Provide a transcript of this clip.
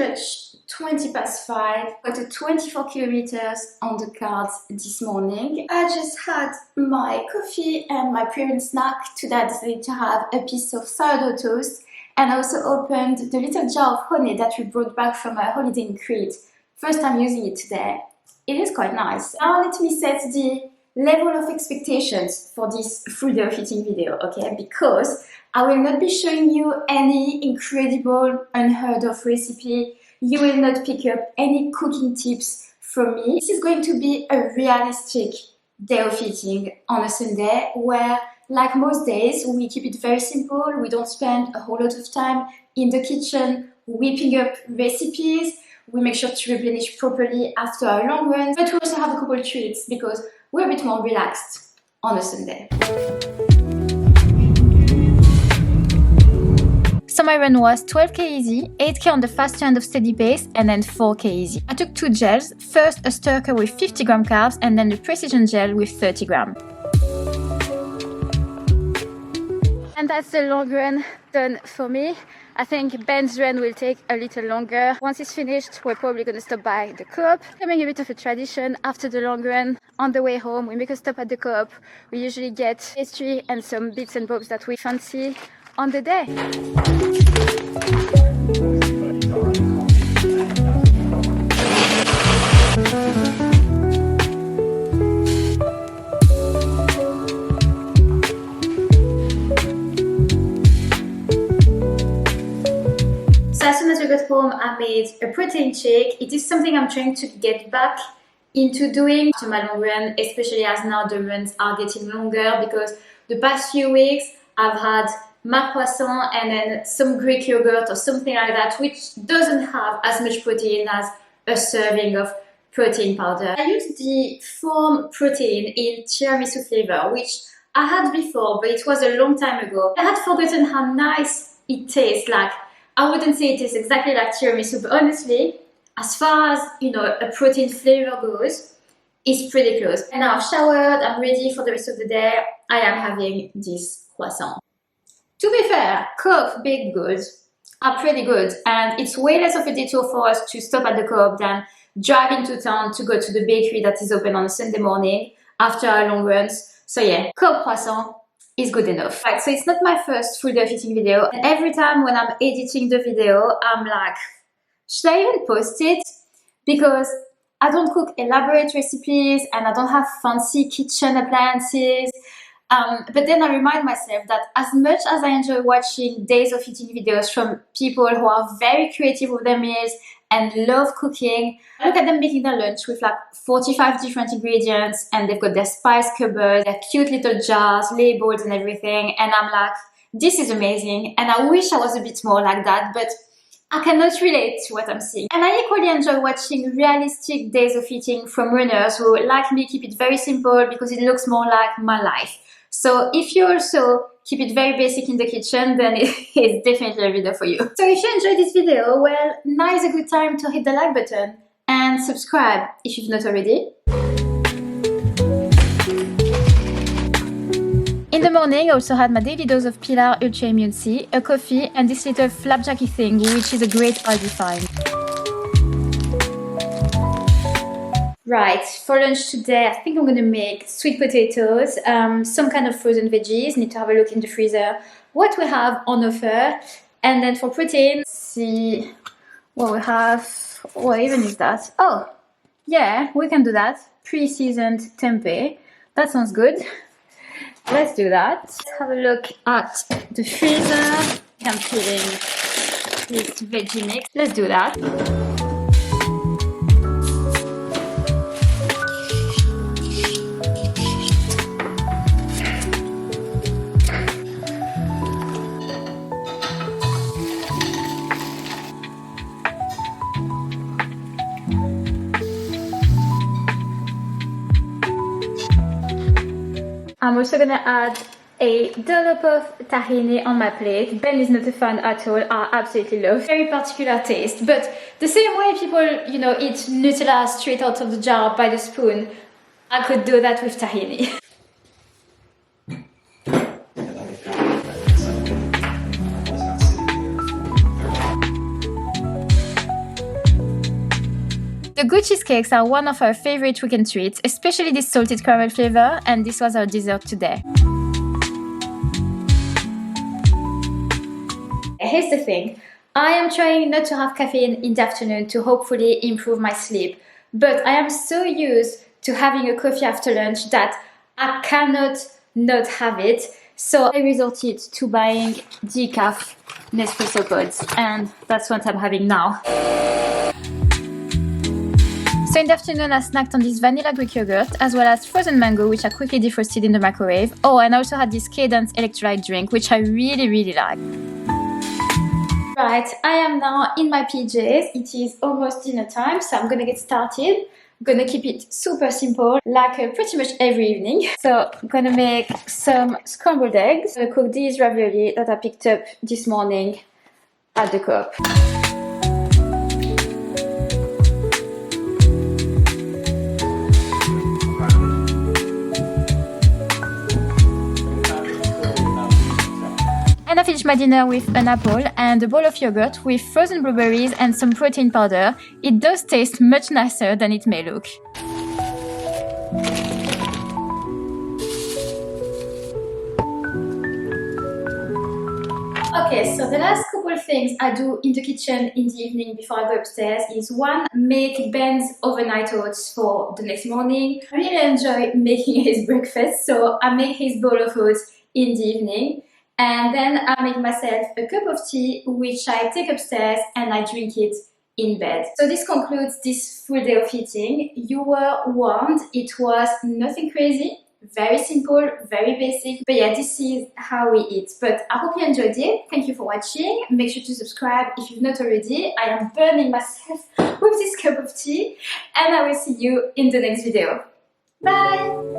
much 20 past 5. Got to 24 kilometers on the cards this morning. I just had my coffee and my pre-run snack. Today I decided to have a piece of sourdough toast, and I also opened the little jar of honey that we brought back from our holiday in Crete. First time using it today. It is quite nice. Now let me set the level of expectations for this full day of eating video, okay? Because I will not be showing you any incredible, unheard of recipe. You will not pick up any cooking tips from me. This is going to be a realistic day of eating on a Sunday where, like most days, we keep it very simple. We don't spend a whole lot of time in the kitchen whipping up recipes. We make sure to replenish properly after our long runs, but we also have a couple of treats because we're a bit more relaxed on a Sunday. So my run was 12k easy, 8k on the faster end of steady pace, and then 4k easy. I took 2 gels, first a Sturker with 50 gram carbs, and then the Precision gel with 30 gram. And that's the long run done for me. I think Ben's run will take a little longer. Once it's finished, we're probably going to stop by the Co-op. Becoming a bit of a tradition after the long run. On the way home, we make a stop at the Co-op. We usually get pastry and some bits and bobs that we fancy on the day. So as soon as we got home, I made a protein shake. It is something I'm trying to get back into doing after my long run, especially as now the runs are getting longer, because the past few weeks I've had my croissant and then some Greek yogurt or something like that, which doesn't have as much protein as a serving of protein powder. I used the Form protein in tiramisu flavor, which I had before, but it was a long time ago. I had forgotten how nice it tastes. Like, I wouldn't say it tastes exactly like tiramisu, but honestly, as far as, you know, a protein flavor goes, it's pretty close. And now I've showered, I'm ready for the rest of the day. I am having this croissant. To be fair, Co-op baked goods are pretty good, and it's way less of a detour for us to stop at the Co-op than drive into town to go to the bakery that is open on a Sunday morning after our long runs. So yeah, Co-op croissant is good enough. Right, so it's not my first full day of eating video, and every time when I'm editing the video, I'm like, should I even post it? Because I don't cook elaborate recipes and I don't have fancy kitchen appliances. But then I remind myself that as much as I enjoy watching days of eating videos from people who are very creative with their meals and love cooking, I look at them making their lunch with like 45 different ingredients, and they've got their spice cupboards, their cute little jars, labels and everything, and I'm like, this is amazing, and I wish I was a bit more like that, but I cannot relate to what I'm seeing. And I equally enjoy watching realistic days of eating from runners who, like me, keep it very simple because it looks more like my life. So if you also keep it very basic in the kitchen, then it's definitely a video for you. So if you enjoyed this video, well, now is a good time to hit the like button and subscribe if you've not already. In the morning, I also had my daily dose of Pilar Ultra Immune C, a coffee, and this little flapjacky thing, which is a great Aldi find. Right, for lunch today, I think I'm going to make sweet potatoes, some kind of frozen veggies. Need to have a look in the freezer what we have on offer. And then for protein, see what we have. What even is that? Oh, yeah, we can do that. Pre-seasoned tempeh. That sounds good. Let's do that. Let's have a look at the freezer. I'm feeling this veggie mix. Let's do that. I'm also gonna add a dollop of tahini on my plate. Ben is not a fan at all. I absolutely love. Very particular taste, but the same way people, you know, eat Nutella straight out of the jar by the spoon, I could do that with tahini. The goat cheesecakes are one of our favorite weekend treats, especially this salted caramel flavor, and this was our dessert today. Here's the thing. I am trying not to have caffeine in the afternoon to hopefully improve my sleep, but I am so used to having a coffee after lunch that I cannot not have it. So I resorted to buying decaf Nespresso pods, and that's what I'm having now. So in the afternoon, I snacked on this vanilla Greek yogurt, as well as frozen mango, which I quickly defrosted in the microwave. Oh, and I also had this Cadence electrolyte drink, which I really like. Right, I am now in my PJs. It is almost dinner time, so I'm gonna get started. I'm gonna keep it super simple, like pretty much every evening. So I'm gonna make some scrambled eggs. I'm gonna cook these ravioli that I picked up this morning at the Co-op. And I finished my dinner with an apple and a bowl of yogurt with frozen blueberries and some protein powder. It does taste much nicer than it may look. Okay, so the last couple of things I do in the kitchen in the evening before I go upstairs is one, make Ben's overnight oats for the next morning. I really enjoy making his breakfast, so I make his bowl of oats in the evening. And then I make myself a cup of tea, which I take upstairs and I drink it in bed. So this concludes this full day of eating. You were warned, it was nothing crazy, very simple, very basic. But yeah, this is how we eat. But I hope you enjoyed it. Thank you for watching. Make sure to subscribe if you've not already. I am burning myself with this cup of tea. And I will see you in the next video. Bye!